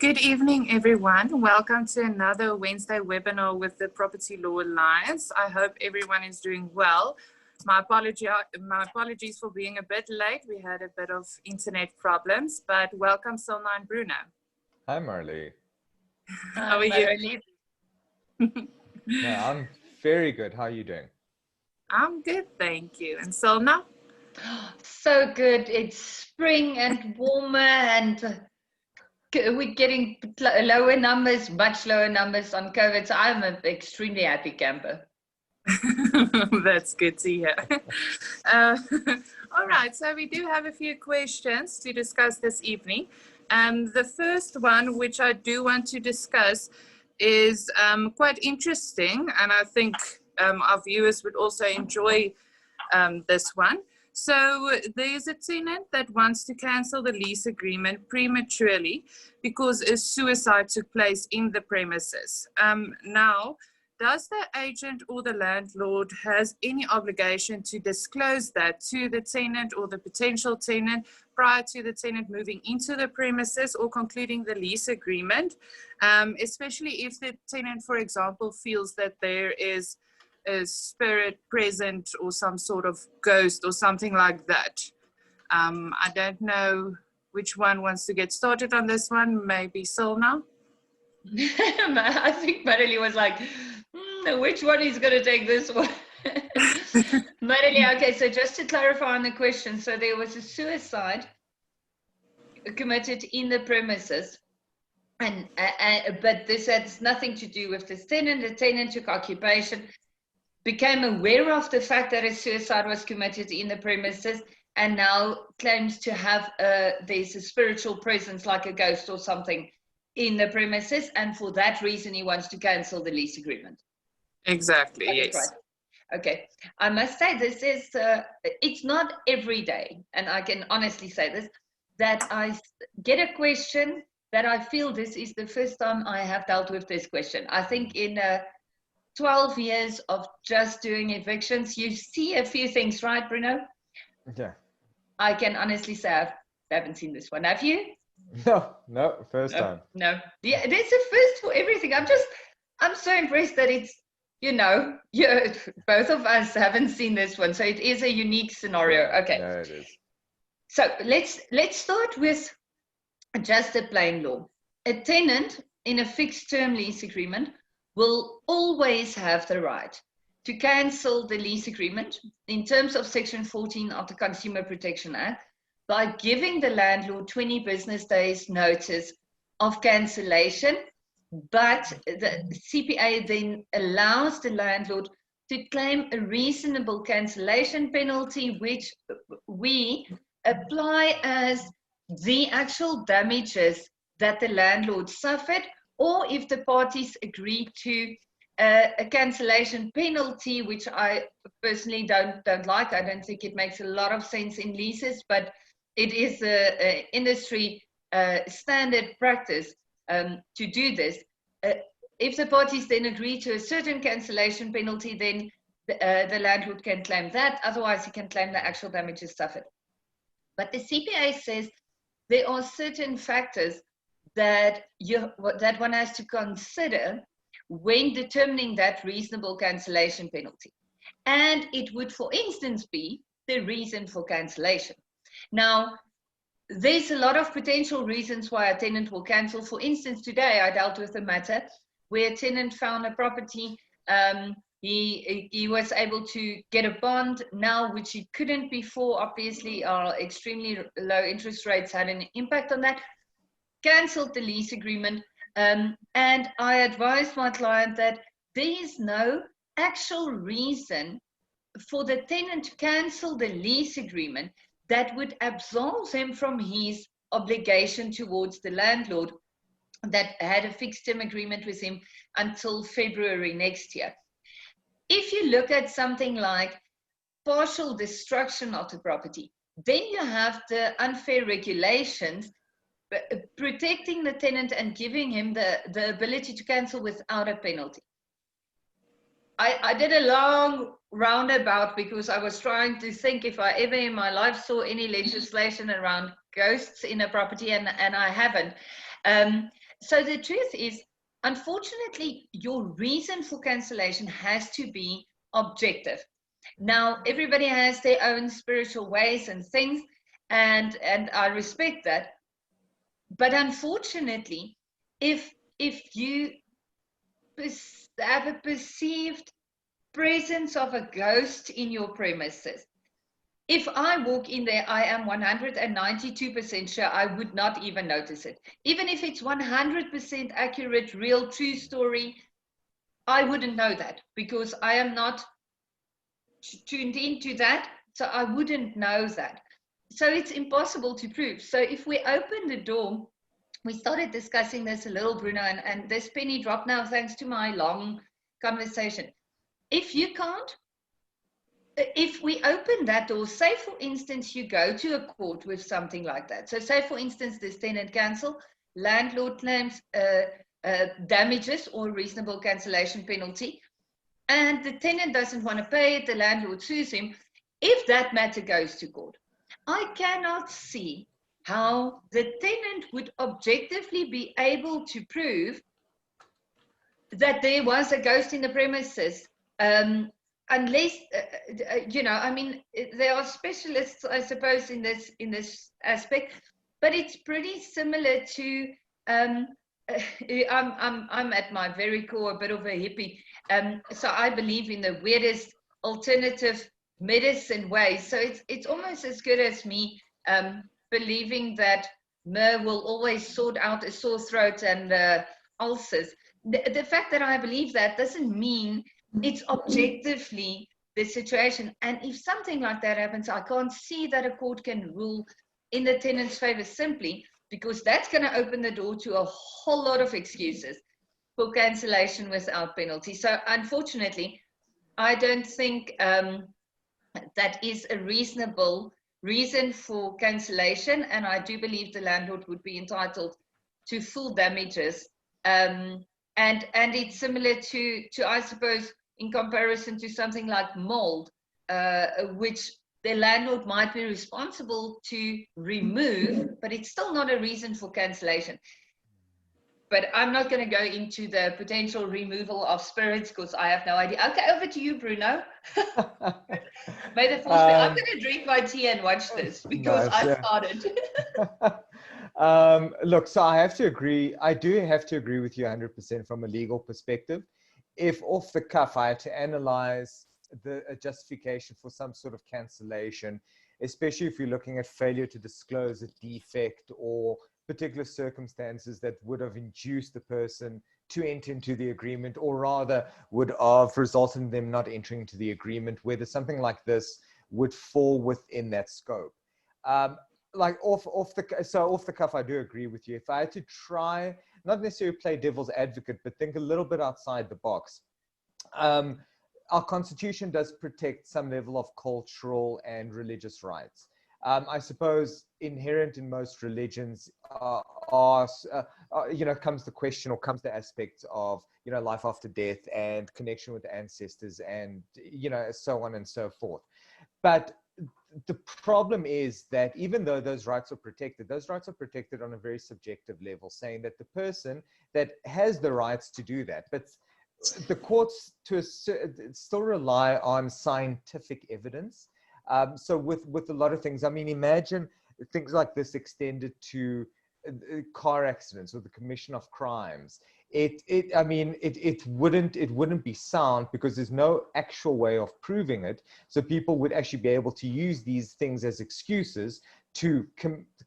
Good evening, everyone. Welcome to another Wednesday webinar with the Property Law Alliance. I hope everyone is doing well. My apologies for being a bit late. We had a bit of internet problems, but welcome, Silna and Bruno. Hi, Marley. How are you? No, I'm very good. How are you doing? I'm good, thank you. And Silna? So good. It's spring and warmer, and we're getting lower numbers, much lower numbers on COVID. So I'm an extremely happy camper. That's good to hear. All right, so we do have a few questions to discuss this evening. The first one, which I do want to discuss, is quite interesting, and I think our viewers would also enjoy this one. So there's a tenant that wants to cancel the lease agreement prematurely because a suicide took place in the premises. Now, does the agent or the landlord has any obligation to disclose that to the tenant or the potential tenant prior to the tenant moving into the premises or concluding the lease agreement, especially if the tenant, for example, feels that there is a spirit present or some sort of ghost or something like that? I don't know which one wants to get started on this one. Maybe Silna? I think Marilee was like, which one is going to take this one? Marilee, okay, so just to clarify on the question, so there was a suicide committed in the premises, but this has nothing to do with this tenant. The tenant took occupation, became aware of the fact that a suicide was committed in the premises, and now claims to have there's a spiritual presence like a ghost or something in the premises, and for that reason he wants to cancel the lease agreement. Exactly, yes. Right. Okay, I must say this is it's not every day, and I can honestly say this, that I get a question that I feel this is the first time I have dealt with this question. I think in 12 years of just doing evictions, you see a few things, right, Bruno? Yeah. I can honestly say I haven't seen this one. Have you? No, first time. No. Yeah, there's a first for everything. I'm so impressed that it's, both of us haven't seen this one. So it is a unique scenario. Okay. Yeah, it is. So let's start with just the plain law. A tenant in a fixed term lease agreement will always have the right to cancel the lease agreement in terms of Section 14 of the Consumer Protection Act by giving the landlord 20 business days notice of cancellation, but the CPA then allows the landlord to claim a reasonable cancellation penalty, which we apply as the actual damages that the landlord suffered, or if the parties agree to a cancellation penalty, which I personally don't like. I don't think it makes a lot of sense in leases, but it is an industry standard practice to do this. If the parties then agree to a certain cancellation penalty, then the landlord can claim that. Otherwise, he can claim the actual damages suffered. But the CPA says there are certain factors that one has to consider when determining that reasonable cancellation penalty. And it would, for instance, be the reason for cancellation. Now, there's a lot of potential reasons why a tenant will cancel. For instance, today I dealt with a matter where a tenant found a property. He was able to get a bond now, which he couldn't before. Obviously, our extremely low interest rates had an impact on that. Cancelled the lease agreement, and I advised my client that there is no actual reason for the tenant to cancel the lease agreement that would absolve him from his obligation towards the landlord that had a fixed term agreement with him until February next year. If you look at something like partial destruction of the property, then you have the unfair regulations protecting the tenant and giving him the ability to cancel without a penalty. I did a long roundabout because I was trying to think if I ever in my life saw any legislation around ghosts in a property, and I haven't. So the truth is, unfortunately, your reason for cancellation has to be objective. Now, everybody has their own spiritual ways and things, and I respect that. But unfortunately, if you have a perceived presence of a ghost in your premises, if I walk in there, I am 192% sure I would not even notice it. Even if it's 100% accurate, real, true story, I wouldn't know that because I am not tuned into that. So I wouldn't know that. So it's impossible to prove. So if we open the door, we started discussing this a little, Bruno, and this penny dropped now thanks to my long conversation. If you can't, if we open that door, say for instance, you go to a court with something like that. So say for instance, this tenant cancel, landlord claims damages or reasonable cancellation penalty, and the tenant doesn't want to pay it, the landlord sues him. If that matter goes to court, I cannot see how the tenant would objectively be able to prove that there was a ghost in the premises, unless you know, I mean, there are specialists, I suppose, in this aspect, but it's pretty similar to I'm at my very core a bit of a hippie, so I believe in the weirdest alternative medicine ways. So it's almost as good as me believing that myrrh will always sort out a sore throat and ulcers. The fact that I believe that doesn't mean it's objectively the situation. And if something like that happens, I can't see that a court can rule in the tenant's favor, simply because that's going to open the door to a whole lot of excuses for cancellation without penalty. So unfortunately, I don't think that is a reasonable reason for cancellation. And I do believe the landlord would be entitled to full damages. And it's similar to I suppose, in comparison to something like mold, which the landlord might be responsible to remove, but it's still not a reason for cancellation. But I'm not going to go into the potential removal of spirits because I have no idea. Okay, over to you, Bruno. May the force be. I'm going to drink my tea and watch this because I started. Look, so I have to agree. I do have to agree with you 100% from a legal perspective. If off the cuff I had to analyze the justification for some sort of cancellation, especially if you're looking at failure to disclose a defect or particular circumstances that would have induced the person to enter into the agreement, or rather would have resulted in them not entering into the agreement, whether something like this would fall within that scope. Like off the cuff, I do agree with you. If I had to try, not necessarily play devil's advocate, but think a little bit outside the box, our constitution does protect some level of cultural and religious rights. I suppose inherent in most religions comes the question, or comes the aspect of, life after death and connection with ancestors and, so on and so forth. But the problem is that even though those rights are protected on a very subjective level, saying that the person that has the rights to do that, but the courts still rely on scientific evidence. So with a lot of things, I mean, imagine things like this extended to car accidents or the commission of crimes. It wouldn't be sound because there's no actual way of proving it. So people would actually be able to use these things as excuses to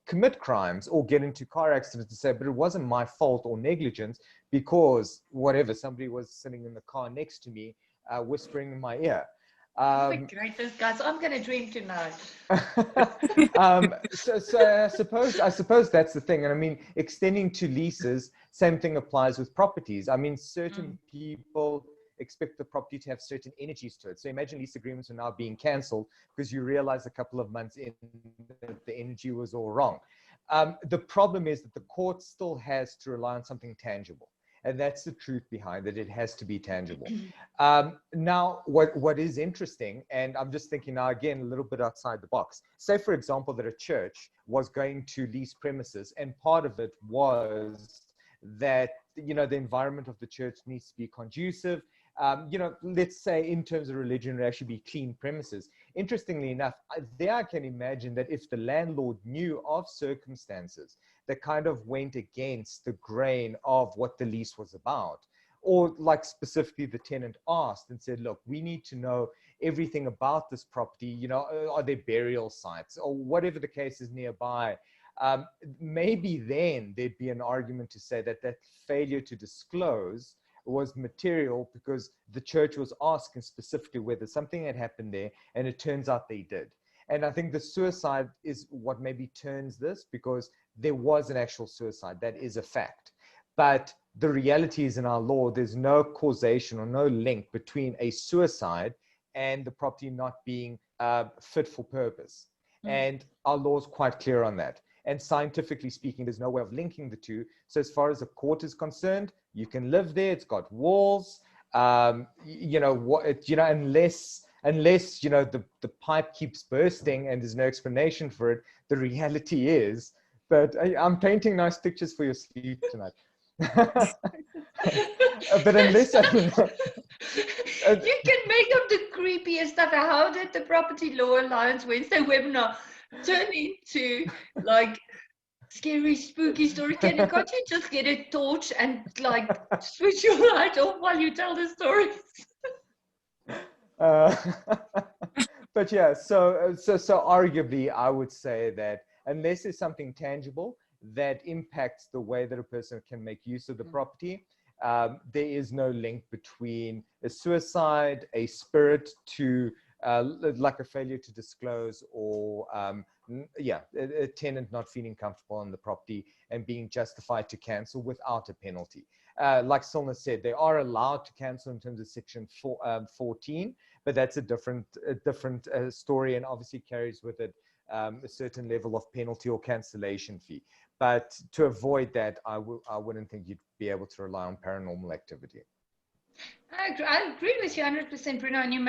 commit crimes or get into car accidents to say, but it wasn't my fault or negligence because whatever, somebody was sitting in the car next to me whispering in my ear. Oh my goodness, guys, I'm going to dream tonight. So I suppose that's the thing. And I mean, extending to leases, same thing applies with properties. I mean, certain people expect the property to have certain energies to it. So imagine lease agreements are now being cancelled because you realize a couple of months in that the energy was all wrong. The problem is that the court still has to rely on something tangible. And that's the truth behind it. It has to be tangible. Now, what is interesting, and I'm just thinking now, again, a little bit outside the box. Say, for example, that a church was going to lease premises, and part of it was that, you know, the environment of the church needs to be conducive. You know, let's say in terms of religion, it would actually be clean premises. Interestingly enough, there I can imagine that if the landlord knew of circumstances that kind of went against the grain of what the lease was about, or like specifically the tenant asked and said, look, we need to know everything about this property, you know, are there burial sites or whatever the case is nearby, maybe then there'd be an argument to say that that failure to disclose was material because the church was asking specifically whether something had happened there, and it turns out they did. And I think the suicide is what maybe turns this, because there was an actual suicide. That is a fact. But the reality is, in our law, there's no causation or no link between a suicide and the property not being fit for purpose. And our law is quite clear on that. And scientifically speaking, there's no way of linking the two. So as far as the court is concerned, you can live there. It's got walls. You know what? You know, unless you know the pipe keeps bursting and there's no explanation for it. The reality is, but I'm painting nice pictures for your sleep tonight. But unless you can make up the creepiest stuff. How did the Property Law Alliance Wednesday webinar turn into like scary, spooky story? Can't you just get a torch and like switch your light off while you tell the stories? But yeah, so arguably, I would say that unless there's something tangible that impacts the way that a person can make use of the property, there is no link between a suicide, a spirit to like a failure to disclose, or a tenant not feeling comfortable on the property and being justified to cancel without a penalty. Like Silna said, they are allowed to cancel in terms of section 14, but that's a different story, and obviously carries with it a certain level of penalty or cancellation fee. But to avoid that, I wouldn't think you'd be able to rely on paranormal activity. I agree with you 100%, Bruno. And you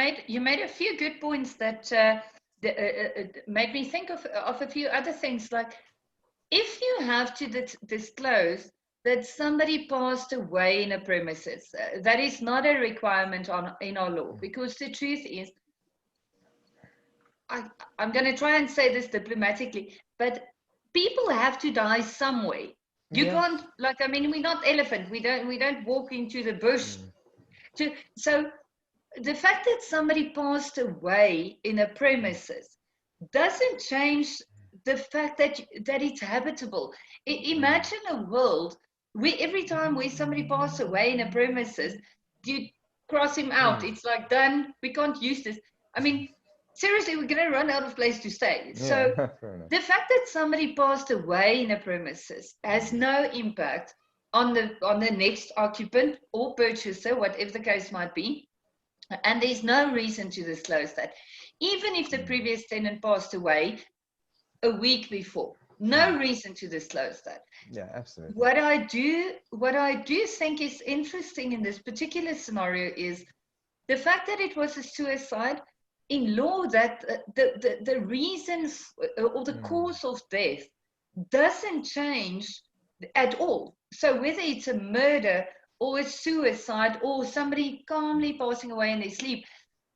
made a few good points that made me think of a few other things. Like, if you have to disclose that somebody passed away in a premises, that is not a requirement in our law, because the truth is, I'm going to try and say this diplomatically, but people have to die some way. You can't, like, I mean, we're not elephant. We don't walk into the bush. So the fact that somebody passed away in a premises doesn't change the fact that it's habitable. Imagine a world where every time somebody passes away in a premises, you cross him out. It's like, done, we can't use this. I mean, seriously, we're going to run out of place to stay. So the fact that somebody passed away in a premises has no impact on the next occupant or purchaser, whatever the case might be. And there's no reason to disclose that. Even if the previous tenant passed away a week before, no reason to disclose that. Yeah, absolutely. What I do think is interesting in this particular scenario is the fact that it was a suicide. In law, that the reasons or the cause of death doesn't change at all. So whether it's a murder or a suicide or somebody calmly passing away in their sleep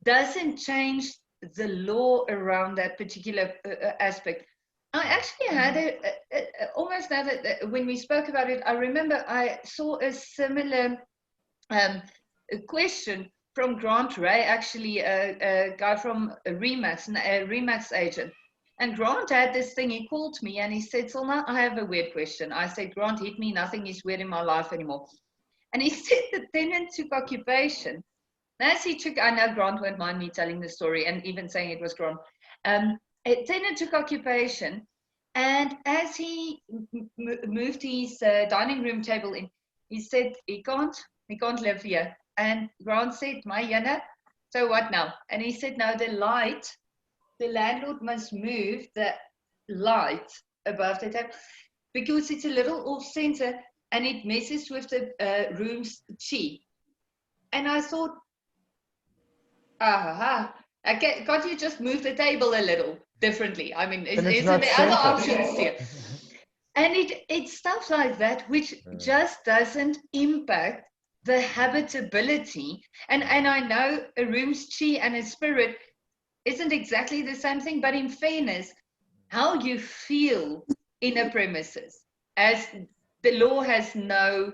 doesn't change the law around that particular aspect. I actually had almost now that when we spoke about it, I remember I saw a similar question from Grant Ray, actually a guy from Remax, a Remax agent. And Grant had this thing, he called me and he said, Silna, I have a weird question. I said, Grant, hit me, nothing is weird in my life anymore. And he said the tenant took occupation. As he took, I know Grant won't mind me telling the story and even saying it was Grant. A tenant took occupation, and as he moved his dining room table in, he said, he can't live here. And Grant said, my Yana, so what now? And he said, no, the landlord must move the light above the table because it's a little off center and it messes with the room's chi. And I thought, can't you just move the table a little differently? I mean, isn't there other options here? And it's stuff like that which just doesn't impact the habitability. And I know a room's chi and a spirit isn't exactly the same thing, but in fairness, how you feel in a premises, as the law has no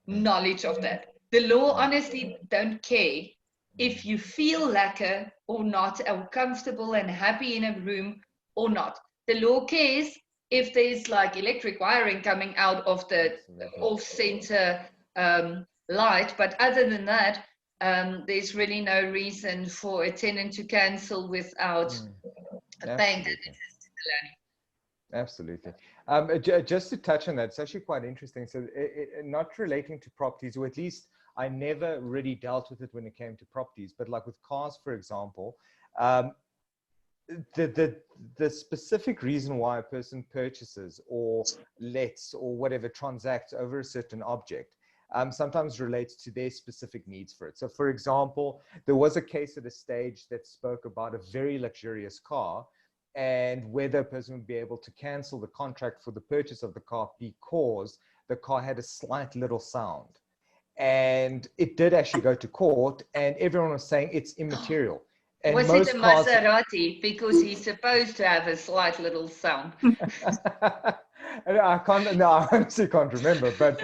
knowledge of that. The law honestly don't care if you feel lekker or not, or comfortable and happy in a room or not. The law cares if there's like electric wiring coming out of the off-center light, but other than that, there's really no reason for a tenant to cancel without paying the Absolutely. Just to touch on that, it's actually quite interesting. So not relating to properties, or at least I never really dealt with it when it came to properties, but like with cars, for example, the specific reason why a person purchases or lets or whatever transacts over a certain object sometimes relates to their specific needs for it. So for example, there was a case at a stage that spoke about a very luxurious car and whether a person would be able to cancel the contract for the purchase of the car because the car had a slight little sound. And it did actually go to court, and everyone was saying it's immaterial. And was it a Maserati? Because he's supposed to have a slight little sound. I honestly can't remember, but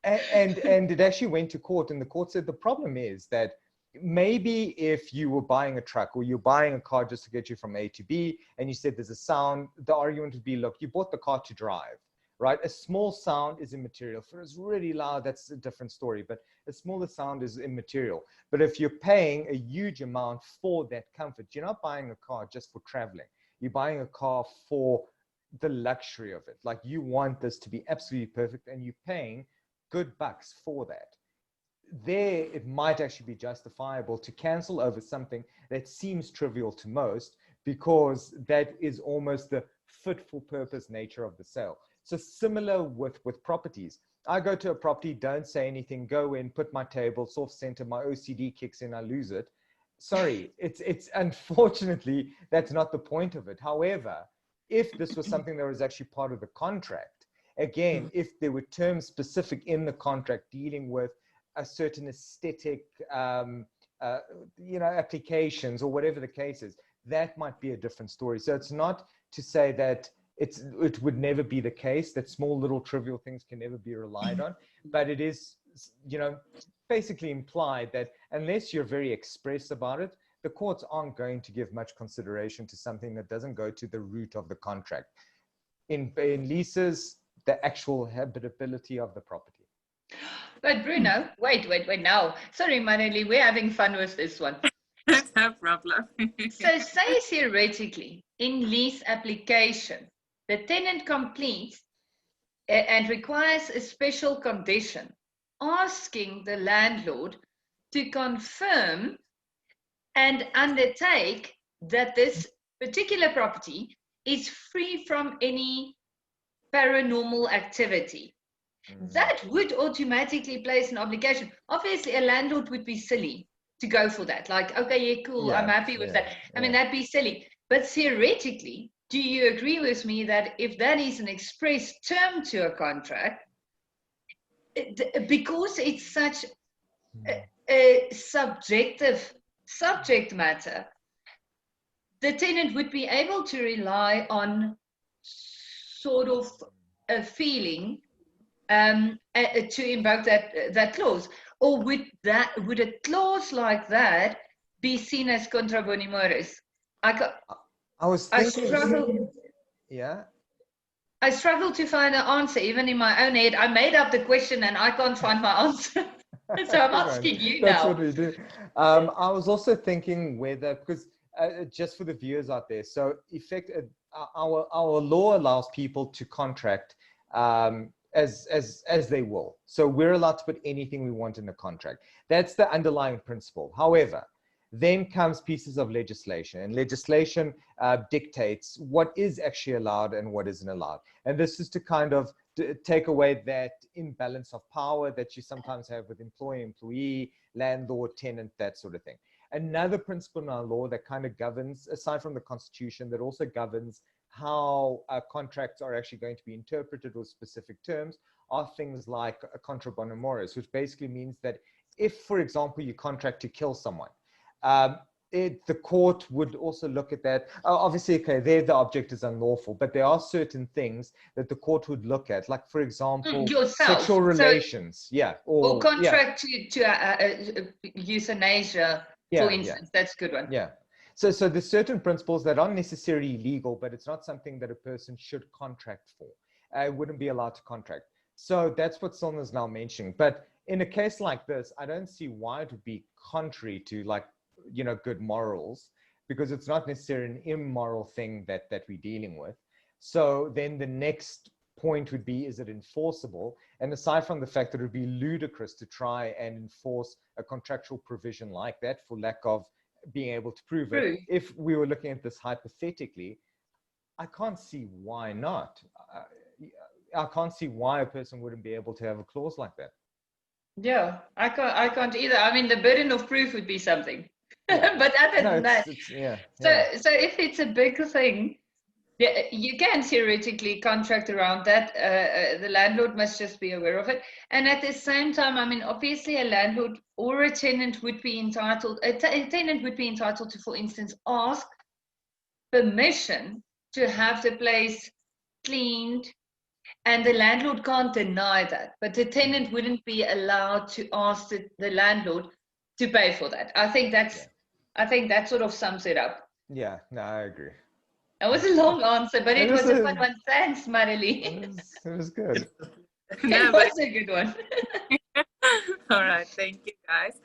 and it actually went to court, and the court said the problem is that maybe if you were buying a truck or you're buying a car just to get you from A to B, and you said there's a sound, the argument would be, look, you bought the car to drive, right? A small sound is immaterial. If it's really loud, that's a different story, but a smaller sound is immaterial. But if you're paying a huge amount for that comfort, you're not buying a car just for traveling. You're buying a car for the luxury of it. Like, you want this to be absolutely perfect, and you're paying good bucks for that. There, it might actually be justifiable to cancel over something that seems trivial to most, because that is almost the fit for purpose nature of the sale. So similar with properties. I go to a property, don't say anything, go in, put my table, soft center, my OCD kicks in, I lose it. Sorry, it's unfortunately, that's not the point of it. However, if this was something that was actually part of the contract, again, if there were terms specific in the contract dealing with a certain aesthetic, applications or whatever the case is, that might be a different story. So it's not to say that it would never be the case that small little trivial things can never be relied on, but it is, basically implied that unless you're very express about it, the courts aren't going to give much consideration to something that doesn't go to the root of the contract. In leases, the actual habitability of the property. But Bruno, wait now. Sorry, Manoli, we're having fun with this one. No problem. So say theoretically, in lease application, the tenant completes and requires a special condition, asking the landlord to confirm and undertake that this particular property is free from any paranormal activity. That would automatically place an obligation. Obviously, a landlord would be silly to go for that. Like, okay, yeah, cool, I'm happy with that. I mean, that'd be silly. But theoretically, do you agree with me that if that is an express term to a contract, because it's such a subjective subject matter, the tenant would be able to rely on sort of a feeling to invoke that clause? Or would a clause like that be seen as contra bonimoris? I struggle to find an answer even in my own head. I made up the question and I can't find my answer. So I'm asking you now. That's what we do. I was also thinking whether, because just for the viewers out there, so our law allows people to contract as they will. So we're allowed to put anything we want in the contract. That's the underlying principle. However, then comes pieces of legislation, and legislation dictates what is actually allowed and what isn't allowed. And this is to kind of take away that imbalance of power that you sometimes have with employer, employee, landlord, tenant, that sort of thing. Another principle in our law that kind of governs, aside from the Constitution, that also governs how contracts are actually going to be interpreted or specific terms are things like a contra bonomoris, which basically means that if, for example, you contract to kill someone, the court would also look at that. Obviously, okay, there the object is unlawful, but there are certain things that the court would look at, like, for example, yourself. sexual relations. Or contract to euthanasia, for instance. That's a good one. Yeah. So there's certain principles that aren't necessarily legal, but it's not something that a person should contract for. I wouldn't be allowed to contract. So that's what Silna's now mentioning. But in a case like this, I don't see why it would be contrary to, like, good morals, because it's not necessarily an immoral thing that we're dealing with. So then the next point would be, is it enforceable? And aside from the fact that it would be ludicrous to try and enforce a contractual provision like that for lack of being able to prove it, if we were looking at this hypothetically, I can't see why not. I can't see why a person wouldn't be able to have a clause like that. Yeah, I can't either. I mean, the burden of proof would be something. But other than that, so if it's a big thing, you can theoretically contract around that. The landlord must just be aware of it. And at the same time, I mean, obviously a landlord or a tenant would be entitled, a tenant would be entitled to, for instance, ask permission to have the place cleaned, and the landlord can't deny that. But the tenant wouldn't be allowed to ask the landlord to pay for that. I think that sort of sums it up. Yeah, no, I agree. That was a long answer, but it was a fun one. Thanks, Marilee. It was good. It was a good one. All right, thank you, guys.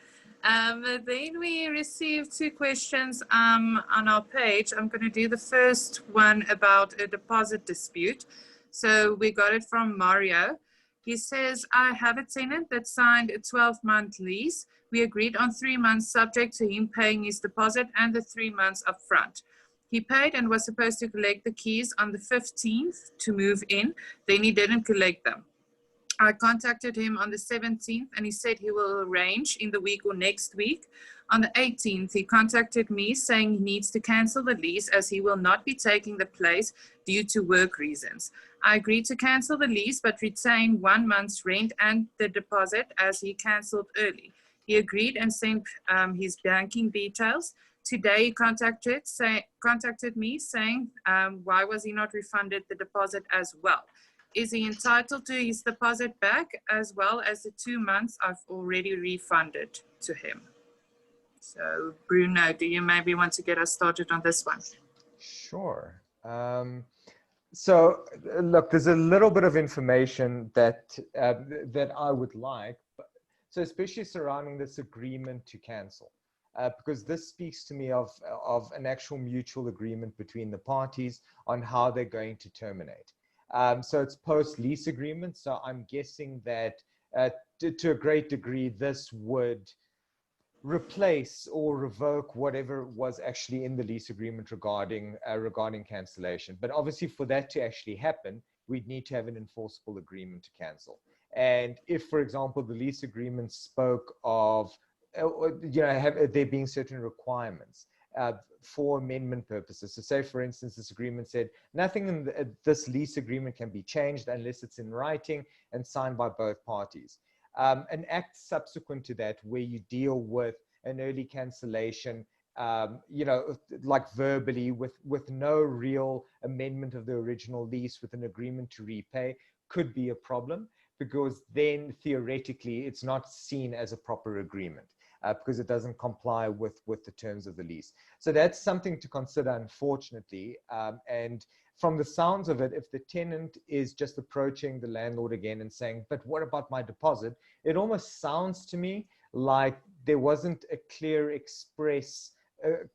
Then we received 2 questions on our page. I'm going to do the first one about a deposit dispute. So we got it from Mario. He says, I have a tenant that signed a 12-month lease. We agreed on 3 months subject to him paying his deposit and the 3 months upfront. He paid and was supposed to collect the keys on the 15th to move in. Then he didn't collect them. I contacted him on the 17th and he said he will arrange in the week or next week. On the 18th, he contacted me saying he needs to cancel the lease as he will not be taking the place due to work reasons. I agreed to cancel the lease but retain 1 month's rent and the deposit as he canceled early. He agreed and sent his banking details. Today he contacted me saying why was he not refunded the deposit as well? Is he entitled to his deposit back as well as the 2 months I've already refunded to him? So Bruno, do you maybe want to get us started on this one? Sure. So look, there's a little bit of information that I would like. So especially surrounding this agreement to cancel. Because this speaks to me of an actual mutual agreement between the parties on how they're going to terminate. So it's post-lease agreement. So I'm guessing that to a great degree, this would replace or revoke whatever was actually in the lease agreement regarding cancellation. But obviously for that to actually happen, we'd need to have an enforceable agreement to cancel. And if, for example, the lease agreement spoke of there being certain requirements for amendment purposes. So say, for instance, this agreement said nothing in this lease agreement can be changed unless it's in writing and signed by both parties. An act subsequent to that where you deal with an early cancellation, like verbally with no real amendment of the original lease with an agreement to repay could be a problem, because then theoretically it's not seen as a proper agreement. Because it doesn't comply with the terms of the lease. So that's something to consider, unfortunately. And from the sounds of it, if the tenant is just approaching the landlord again and saying, but what about my deposit? It almost sounds to me like there wasn't a clear express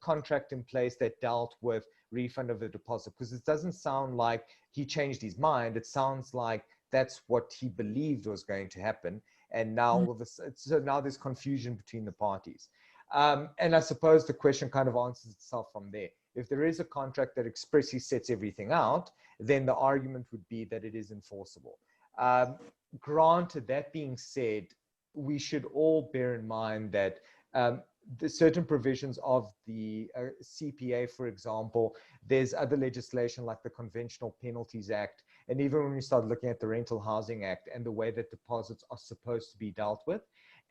contract in place that dealt with refund of the deposit, because it doesn't sound like he changed his mind. It sounds like that's what he believed was going to happen. And now so now there's confusion between the parties. And I suppose the question kind of answers itself from there. If there is a contract that expressly sets everything out, then the argument would be that it is enforceable. Granted, that being said, we should all bear in mind that the certain provisions of the CPA, for example. There's other legislation like the Conventional Penalties Act. And even when we start looking at the Rental Housing Act and the way that deposits are supposed to be dealt with.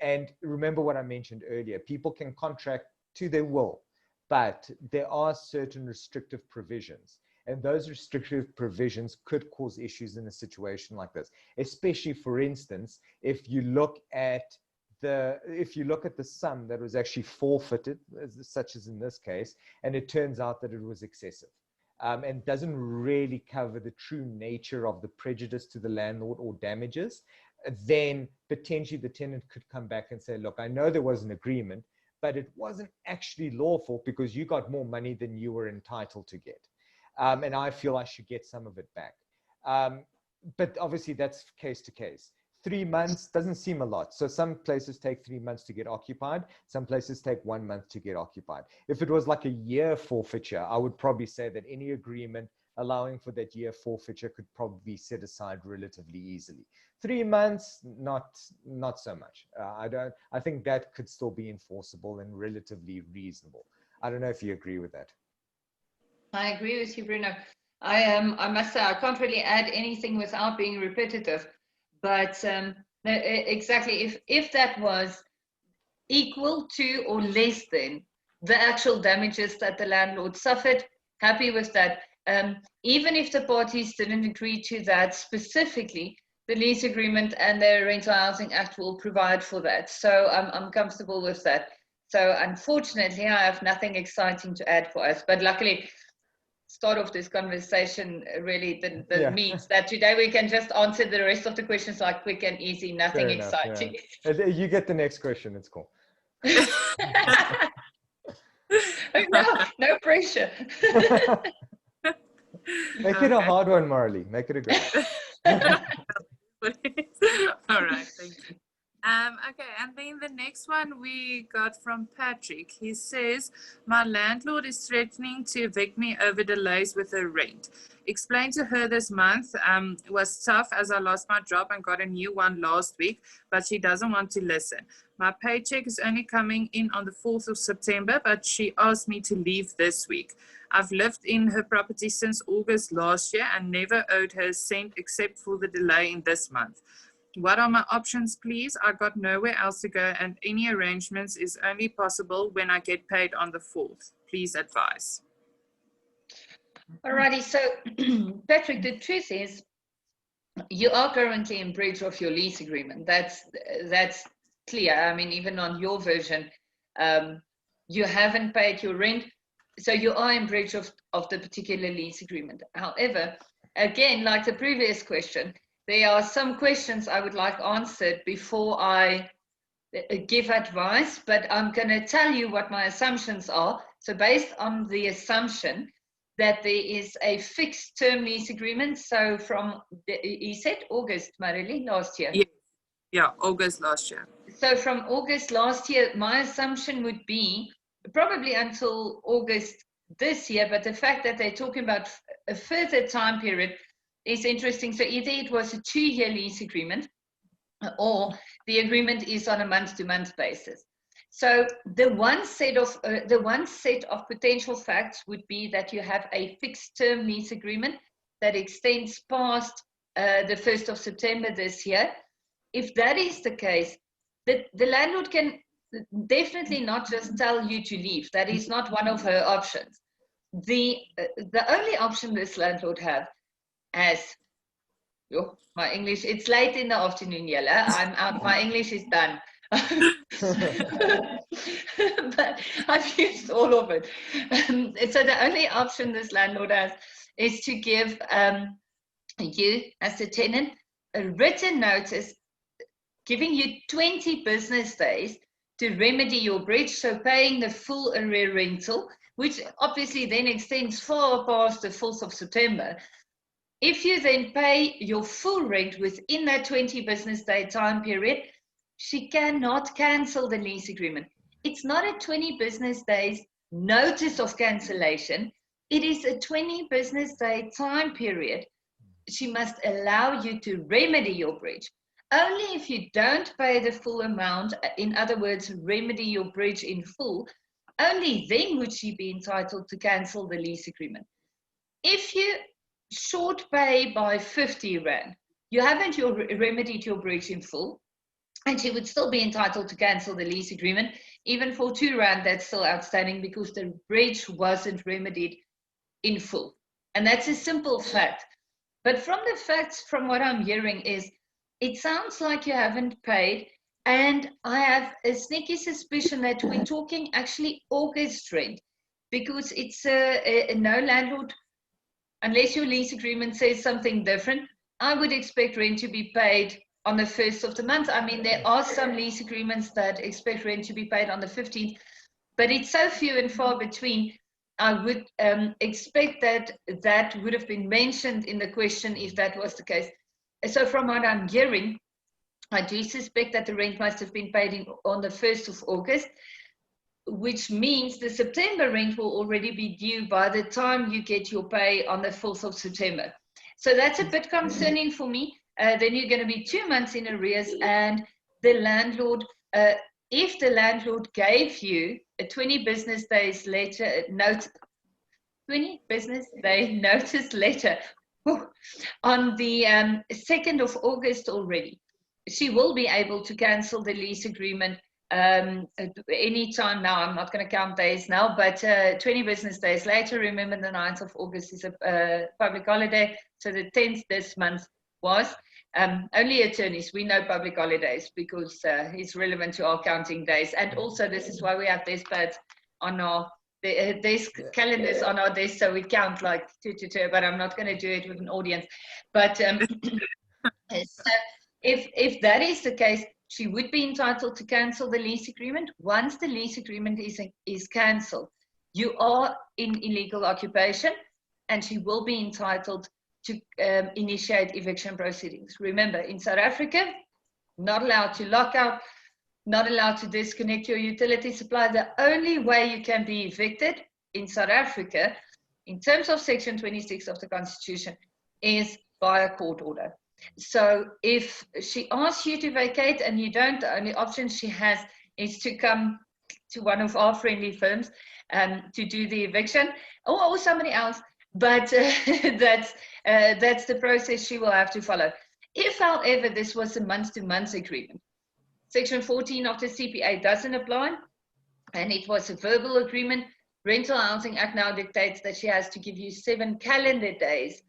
And remember what I mentioned earlier, people can contract to their will, but there are certain restrictive provisions. And those restrictive provisions could cause issues in a situation like this, especially, for instance, if you look at the sum that was actually forfeited, such as in this case, and it turns out that it was excessive, and doesn't really cover the true nature of the prejudice to the landlord or damages, then potentially the tenant could come back and say, look, I know there was an agreement, but it wasn't actually lawful because you got more money than you were entitled to get. And I feel I should get some of it back. But obviously that's case to case. 3 months doesn't seem a lot. So some places take 3 months to get occupied. Some places take 1 month to get occupied. If it was like a year forfeiture, I would probably say that any agreement allowing for that year forfeiture could probably be set aside relatively easily. 3 months, not so much. I think that could still be enforceable and relatively reasonable. I don't know if you agree with that. I agree with you, Bruno. I must say, I can't really add anything without being repetitive. But exactly, if that was equal to or less than the actual damages that the landlord suffered, happy with that. Even if the parties didn't agree to that specifically, the lease agreement and the Rental Housing Act will provide for that. So I'm comfortable with that. So unfortunately, I have nothing exciting to add for us. But luckily, start of this conversation really means that today we can just answer the rest of the questions like quick and easy, nothing exciting. Yeah. You get the next question, it's cool. No pressure. Make it a hard one, Marley. Make it a good one. All right, thank you. Okay, and then the next one we got from Patrick. He says, my landlord is threatening to evict me over delays with her rent. Explained to her this month was tough as I lost my job and got a new one last week, but she doesn't want to listen. My paycheck is only coming in on the 4th of September, but she asked me to leave this week. I've lived in her property since August last year and never owed her a cent except for the delay in this month. What are my options, please? I got nowhere else to go and any arrangements is only possible when I get paid on the 4th. Please advise. Alrighty, so Patrick, the truth is you are currently in breach of your lease agreement. That's clear. I mean, even on your version, you haven't paid your rent, so you are in breach of the particular lease agreement. However, again, like the previous question, there are some questions I would like answered before I give advice, but I'm going to tell you what my assumptions are. So based on the assumption that there is a fixed term lease agreement, so from, he said August, Marily, last year? Yeah, August last year. So from August last year, my assumption would be probably until August this year, but the fact that they're talking about a further time period is interesting. So either it was a 2-year lease agreement or the agreement is on a month-to-month basis. So the one set of potential facts would be that you have a fixed term lease agreement that extends past the 1st of September this year. If that is the case, the landlord can definitely not just tell you to leave. That is not one of her options. The only option this landlord has, my English, it's late in the afternoon, Yella. I'm out, my English is done. But I've used all of it. So the only option this landlord has is to give you, as the tenant, a written notice giving you 20 business days to remedy your breach, so paying the full arrear rental, which obviously then extends far past the 4th of September. If you then pay your full rent within that 20 business day time period, she cannot cancel the lease agreement. It's not a 20 business days notice of cancellation. It is a 20 business day time period. She must allow you to remedy your breach. Only if you don't pay the full amount, in other words, remedy your breach in full, only then would she be entitled to cancel the lease agreement. If you short pay by 50 Rand, you haven't remedied your breach in full, and she would still be entitled to cancel the lease agreement. Even for 2 Rand, that's still outstanding because the breach wasn't remedied in full. And that's a simple fact. But from the facts, from what I'm hearing is, it sounds like you haven't paid. And I have a sneaky suspicion that we're talking actually August rent, because it's a no landlord, unless your lease agreement says something different, I would expect rent to be paid on the 1st of the month. I mean, there are some lease agreements that expect rent to be paid on the 15th, but it's so few and far between. I would expect that that would have been mentioned in the question if that was the case. So from what I'm hearing, I do suspect that the rent must have been paid on the 1st of August, which means the September rent will already be due by the time you get your pay on the 4th of September. So that's a bit concerning for me. Then you're going to be 2 months in arrears, and the landlord, if the landlord gave you a 20 business days later note, 20 business day notice letter on the 2nd of August already, she will be able to cancel the lease agreement anytime now. I'm not going to count days now, but 20 business days later. Remember, the 9th of August is a public holiday, so the 10th this month was. Only attorneys, we know public holidays because it's relevant to our counting days. And also, this is why we have desk pads on our desk calendars on our desk, so we count like two, but I'm not going to do it with an audience. But so if that is the case, she would be entitled to cancel the lease agreement. Once the lease agreement is cancelled, you are in illegal occupation, and she will be entitled to initiate eviction proceedings. Remember, in South Africa, not allowed to lock out, not allowed to disconnect your utility supply. The only way you can be evicted in South Africa, in terms of Section 26 of the Constitution, is by a court order. So if she asks you to vacate and you don't, the only option she has is to come to one of our friendly firms to do the eviction, or somebody else. But that's the process she will have to follow. If, however, this was a month-to-month agreement, Section 14 of the CPA doesn't apply, and it was a verbal agreement. Rental Housing Act now dictates that she has to give you 7 calendar days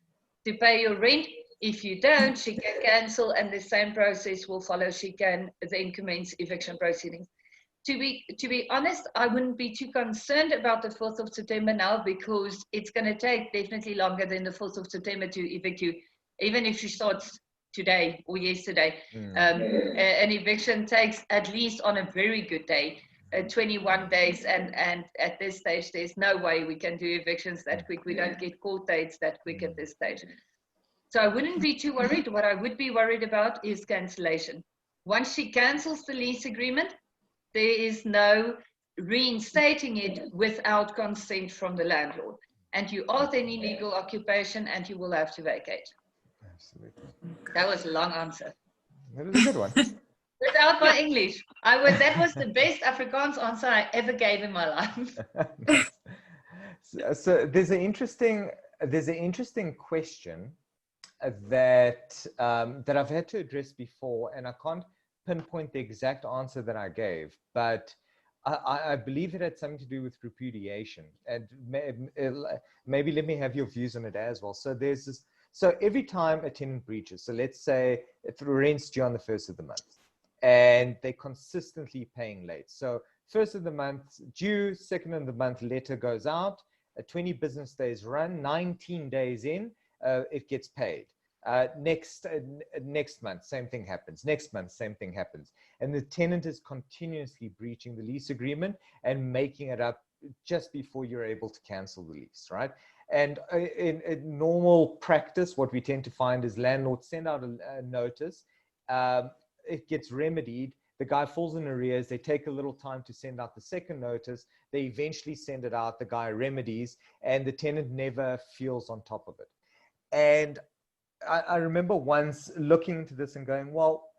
to pay your rent. If you don't, she can cancel, and the same process will follow. She can then commence eviction proceedings. To be honest, I wouldn't be too concerned about the 4th of September now, because it's going to take definitely longer than the 4th of September to evict you, even if she starts today or yesterday. An eviction takes, at least on a very good day, 21 days, and at this stage there's no way we can do evictions that quick. We don't get court dates that quick at this stage. So I wouldn't be too worried. What I would be worried about is cancellation. Once she cancels the lease agreement, there is no reinstating it without consent from the landlord, and you are then in illegal occupation, and you will have to vacate. Absolutely. That was a long answer. That was a good one. Without my English, that was the best Afrikaans answer I ever gave in my life. So there's an interesting question that I've had to address before, and I can't pinpoint the exact answer that I gave, but I believe it had something to do with repudiation, and maybe let me have your views on it as well. So there's this. So every time a tenant breaches, so let's say if the rent's due on the 1st of the month, and they're consistently paying late. So 1st of the month due, 2nd of the month letter goes out, 20 business days run, 19 days in, it gets paid. Next month, same thing happens. Next month, same thing happens. And the tenant is continuously breaching the lease agreement and making it up just before you're able to cancel the lease, right? And in normal practice, what we tend to find is landlords send out a notice. It gets remedied. The guy falls in arrears. They take a little time to send out the second notice. They eventually send it out. The guy remedies, and the tenant never feels on top of it. And I remember once looking into this and going, well,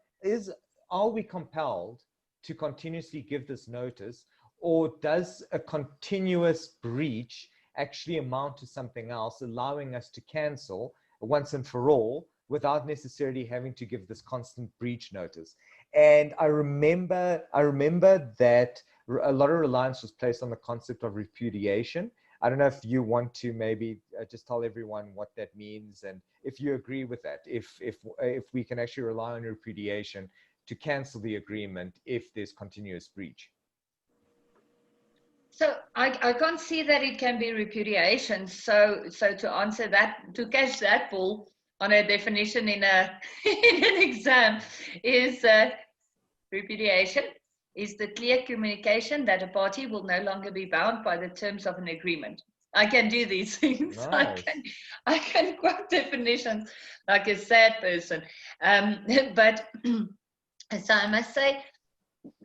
are we compelled to continuously give this notice, or does a continuous breach actually amount to something else, allowing us to cancel once and for all without necessarily having to give this constant breach notice? And I remember that a lot of reliance was placed on the concept of repudiation. I don't know if you want to maybe just tell everyone what that means, and if you agree with that, if we can actually rely on repudiation to cancel the agreement if there's continuous breach. So I can't see that it can be repudiation. So to answer that, to catch that ball on a definition in a in an exam, is repudiation is the clear communication that a party will no longer be bound by the terms of an agreement. I can do these things. Nice. I can quote definitions like a sad person. But so I must say,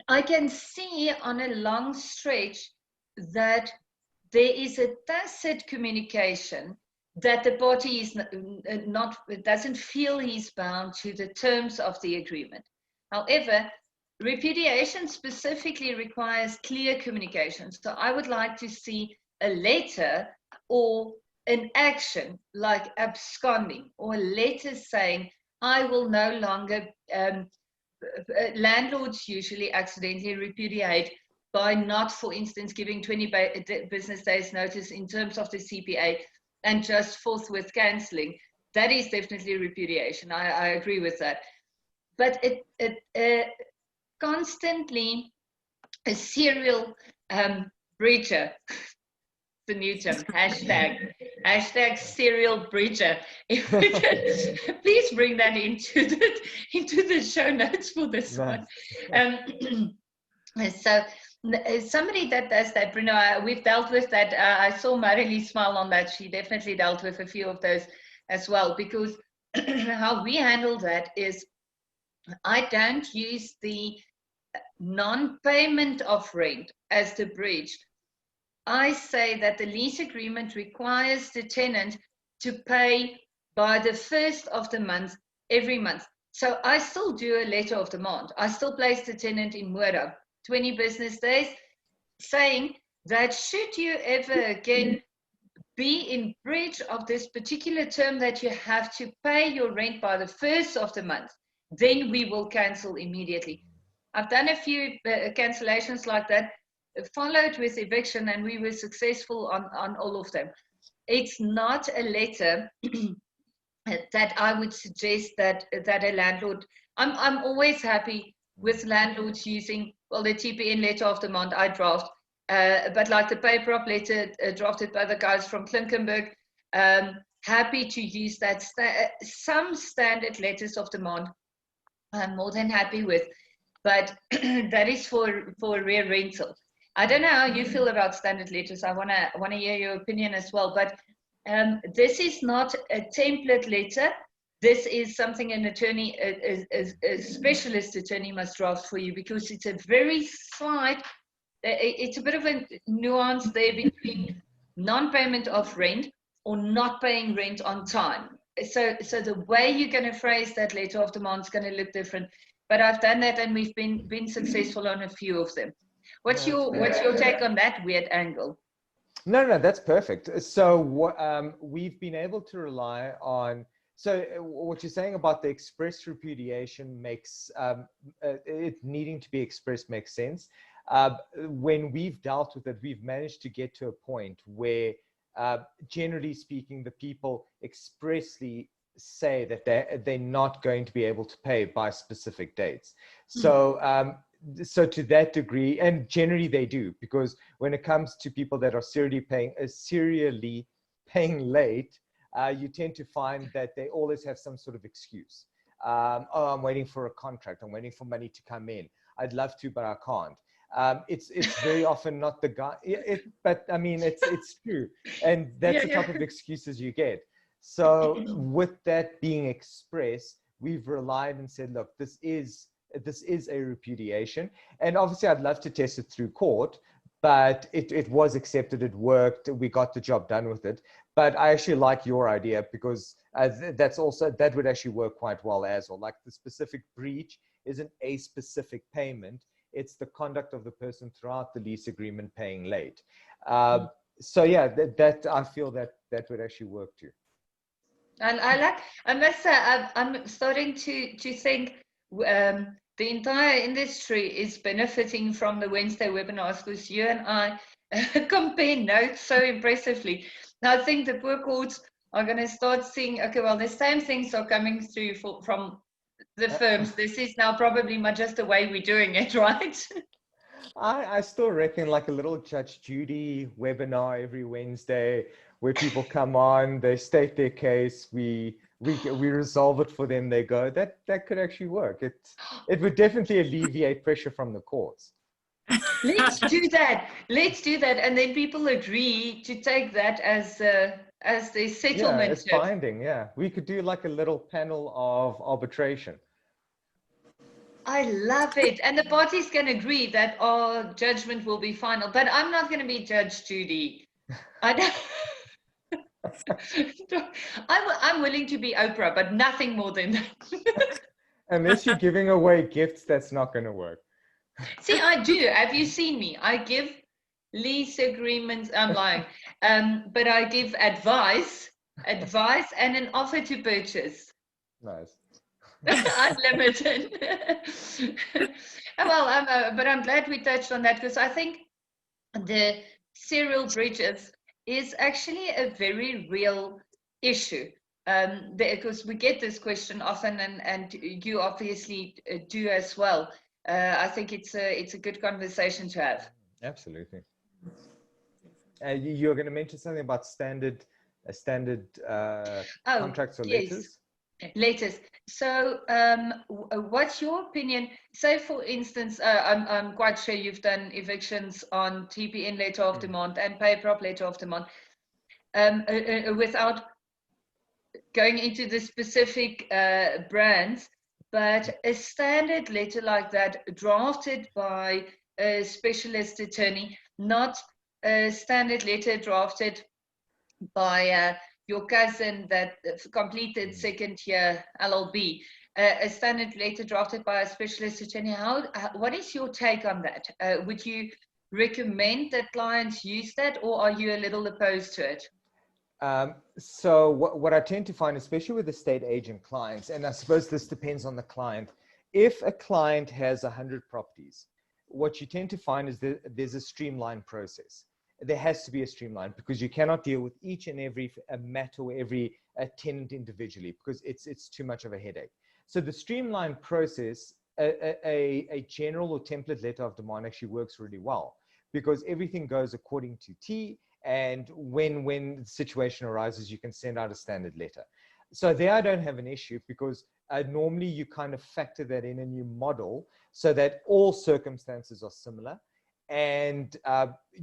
I can see on a long stretch that there is a tacit communication that the party is not doesn't feel he's bound to the terms of the agreement. However, repudiation specifically requires clear communication. So I would like to see a letter or an action like absconding, or a letter saying, I will no longer, landlords usually accidentally repudiate by not, for instance, giving 20 business days notice in terms of the CPA and just forthwith cancelling. That is definitely repudiation. I agree with that. But it constantly a serial breacher, the new term, hashtag serial breacher. If we can please bring that into the show notes for this one. So somebody that does that, Bruno, we've dealt with that. I saw Marilee smile on that. She definitely dealt with a few of those as well, because how we handle that is I don't use the non-payment of rent as the breach. I say that the lease agreement requires the tenant to pay by the 1st of the month every month. So I still do a letter of demand. I still place the tenant in Mura 20 business days, saying that should you ever again be in breach of this particular term that you have to pay your rent by the 1st of the month, then we will cancel immediately. I've done a few cancellations like that, followed with eviction, and we were successful on all of them. It's not a letter that I would suggest that a landlord, I'm always happy with landlords using, well, the TPN letter of demand I draft, but like the paper up letter drafted by the guys from Klinkenberg, happy to use that. Some standard letters of demand I'm more than happy with, but that is for rear rental. I don't know how you feel about standard letters. I wanna hear your opinion as well. But this is not a template letter. This is something an attorney, a specialist attorney must draft for you, because it's a very slight, it's a bit of a nuance there between non-payment of rent or not paying rent on time. So the way you're going to phrase that letter of demand is going to look different. But I've done that, and we've been successful on a few of them. What's your take on that weird angle? No, that's perfect. So we've been able to rely on. So what you're saying about the express repudiation makes it needing to be expressed makes sense. When we've dealt with it, we've managed to get to a point where, generally speaking, the people expressly say that they're not going to be able to pay by specific dates. So so to that degree, and generally they do, because when it comes to people that are serially paying late, you tend to find that they always have some sort of excuse. Oh, I'm waiting for a contract. I'm waiting for money to come in. I'd love to, but I can't. It's very often not the guy, but I mean, it's true. And that's the type of excuses you get. So with that being expressed, we've relied and said, look, this is a repudiation. And obviously I'd love to test it through court, but it was accepted, it worked, we got the job done with it. But I actually like your idea because that would actually work quite well as well. Like the specific breach isn't a specific payment. It's the conduct of the person throughout the lease agreement paying late. So yeah, that I feel that would actually work too. And I must say, I'm starting to think the entire industry is benefiting from the Wednesday webinars because you and I compare notes so impressively. Now I think the poor courts are going to start seeing, okay, well, the same things are coming through from the firms. This is now probably just the way we're doing it, right? I still reckon like a little Judge Judy webinar every Wednesday where people come on, they state their case, we resolve it for them, they go. That could actually work. It would definitely alleviate pressure from the courts. Let's do that. Let's do that, and then people agree to take that as their settlement. Yeah, it's binding. Yeah, we could do like a little panel of arbitration. I love it. And the parties can agree that our judgment will be final. But I'm not going to be Judge Judy. I'm willing to be Oprah, but nothing more than that. Unless you're giving away gifts, that's not going to work. See, I do. Have you seen me? I give lease agreements. I'm lying. But I give advice and an offer to purchase. Nice. Unlimited. Well, but I'm glad we touched on that because I think the serial breaches is actually a very real issue. Because we get this question often, and you obviously do as well. I think it's a good conversation to have. Absolutely. You're going to mention something about standard contracts or letters? Letters. So what's your opinion? Say, for instance, I'm quite sure you've done evictions on TPN letter of demand and pay prop letter of demand. Without going into the specific brands, but a standard letter like that drafted by a specialist attorney, not a standard letter drafted by your cousin that completed second year LLB, a standard letter drafted by a specialist attorney. What is your take on that? Would you recommend that clients use that, or are you a little opposed to it? So what I tend to find, especially with estate agent clients, and I suppose this depends on the client, if a client has 100 properties, what you tend to find is that there's a streamlined process. There has to be a streamline because you cannot deal with each and every matter or every tenant individually because it's too much of a headache. So the streamlined process, a general or template letter of demand actually works really well because everything goes according to T, and when the situation arises, you can send out a standard letter. So there I don't have an issue because normally you kind of factor that in and you model so that all circumstances are similar. And,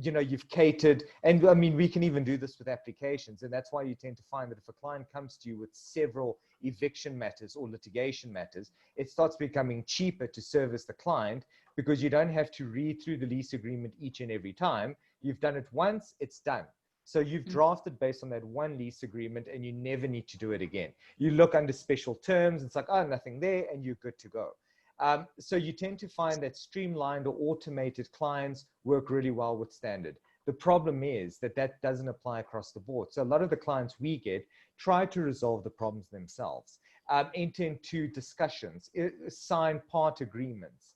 you've catered, and I mean, we can even do this with applications. And that's why you tend to find that if a client comes to you with several eviction matters or litigation matters, it starts becoming cheaper to service the client because you don't have to read through the lease agreement each and every time. You've done it once, it's done. So you've drafted based on that one lease agreement and you never need to do it again. You look under special terms, it's like, oh, nothing there, and you're good to go. So you tend to find that streamlined or automated clients work really well with standard. The problem is that doesn't apply across the board. So a lot of the clients we get try to resolve the problems themselves, enter into discussions, sign part agreements.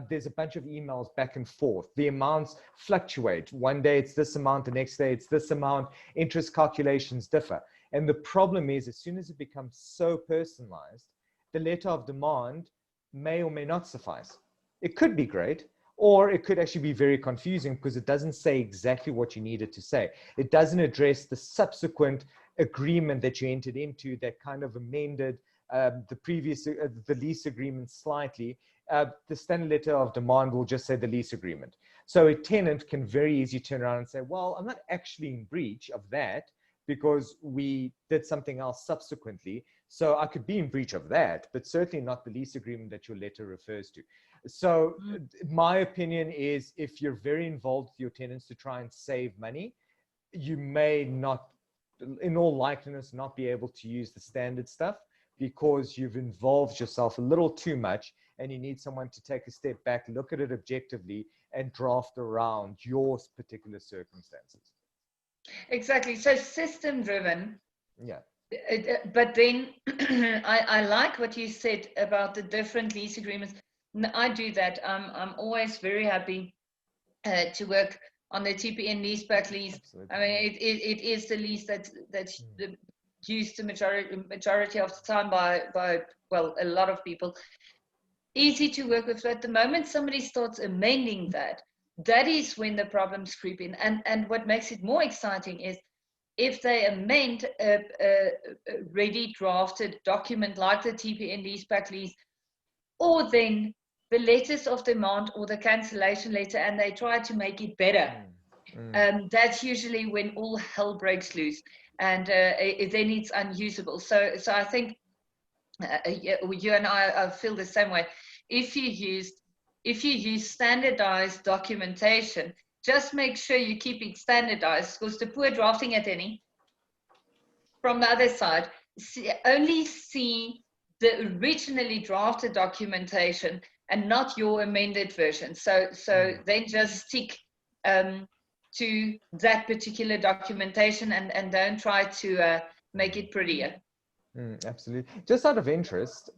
There's a bunch of emails back and forth. The amounts fluctuate. One day it's this amount, the next day it's this amount. Interest calculations differ. And the problem is, as soon as it becomes so personalized, the letter of demand may or may not suffice. It could be great, or it could actually be very confusing because it doesn't say exactly what you needed to say. It doesn't address the subsequent agreement that you entered into that kind of amended the lease agreement slightly. The standard letter of demand will just say the lease agreement. So a tenant can very easily turn around and say, well, I'm not actually in breach of that because we did something else subsequently. So I could be in breach of that, but certainly not the lease agreement that your letter refers to. So my opinion is if you're very involved with your tenants to try and save money, you may not in all likeliness, not be able to use the standard stuff because you've involved yourself a little too much, and you need someone to take a step back, look at it objectively, and draft around your particular circumstances. Exactly. So system driven. Yeah. But then I like what you said about the different lease agreements. I do that. I'm always very happy to work on the TPN leaseback lease. Absolutely. I mean, it is the lease that's used the majority of the time by well, a lot of people. Easy to work with. So at the moment somebody starts amending that, that is when the problems creep in. And what makes it more exciting is if they amend a ready drafted document like the TPN leaseback lease, or then the letters of demand or the cancellation letter, and they try to make it better. That's usually when all hell breaks loose, and then it's unusable. So I think you and I feel the same way. If you use standardized documentation, just make sure you keep it standardized, because the poor drafting attorney from the other side only see the originally drafted documentation and not your amended version. So then just stick to that particular documentation and don't try to make it prettier. Absolutely. Just out of interest,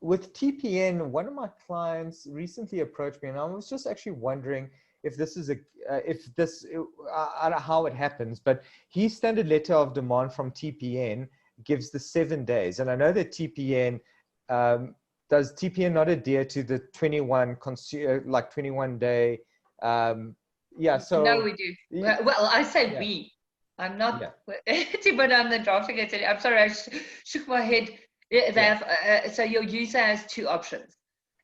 with TPN, one of my clients recently approached me, and I was just actually wondering if this is I don't know how it happens, but his standard letter of demand from TPN gives the 7 days. And I know that TPN, does TPN not adhere to the 21 day, yeah, so. No, we do. Well, I say we. I'm not, but I'm the drafting attorney. I'm sorry, I shook my head. They have, so your user has two options.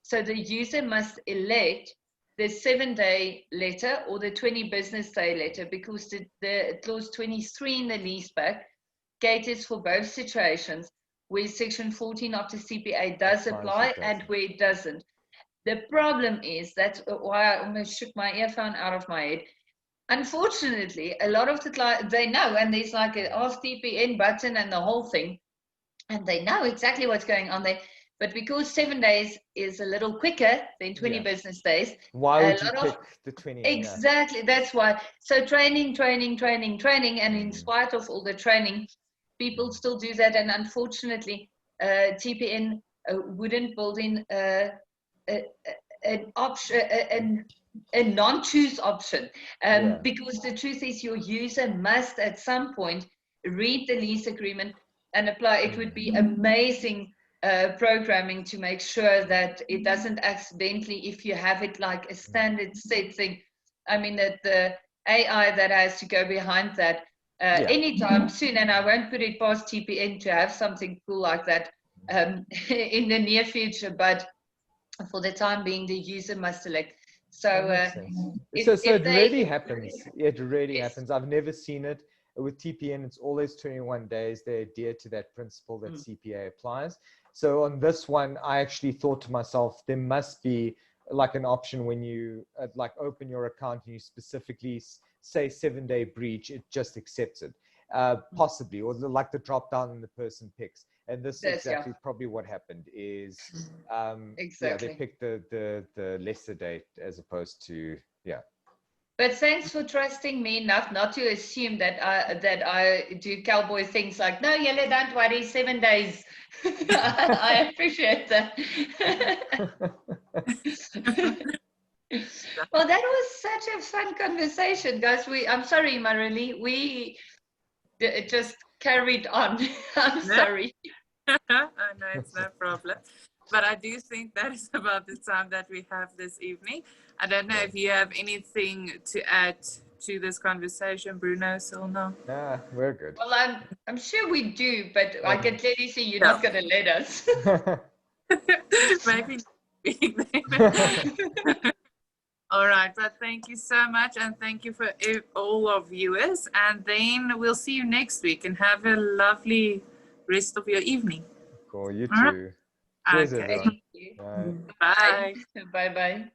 So the user must elect the 7-day letter or the 20 business day letter, because the clause 23 in the leaseback caters for both situations, where section 14 of the CPA does apply and where it doesn't. The problem is, that's why I almost shook my earphone out of my head. Unfortunately, a lot of the clients, they know, and there's like an Ask TPN button and the whole thing, and they know exactly what's going on there. But because 7 days is a little quicker than 20 business days, why would you pick the 20? Exactly, that's why. So training, and in spite of all the training, people still do that. And unfortunately, TPN wouldn't build in an option, a non-choose option, because the truth is your user must at some point read the lease agreement and apply. It would be amazing programming to make sure that it doesn't accidentally, if you have it like a standard set thing, I mean that the AI that has to go behind that anytime soon, and I won't put it past TPN to have something cool like that in the near future, but for the time being the user must select. So it really happens. It really happens. I've never seen it with TPN. It's always 21 days. They adhere to that principle that CPA applies. So on this one, I actually thought to myself, there must be like an option when you like open your account and you specifically say 7-day breach, it just accepts it, possibly, or like the drop down and the person picks. And this is exactly probably what happened is, they picked the lesser date as opposed to, But thanks for trusting me enough not to assume that I do cowboy things like, no, Yella, don't worry, 7 days. I appreciate that. Well, that was such a fun conversation, guys. I'm sorry, Marilee, we just carried on. I'm sorry. I know, it's no problem. But I do think that is about the time that we have this evening. I don't know if you have anything to add to this conversation, Bruno, so no. Nah, we're good. Well, I'm sure we do, but I can clearly see you're not going to let us. Maybe. All right, but thank you so much, and thank you for all our viewers, and then we'll see you next week, and have a lovely rest of your evening. Cool, you too. Okay. Cheers, everyone. Bye. Bye. Bye-bye.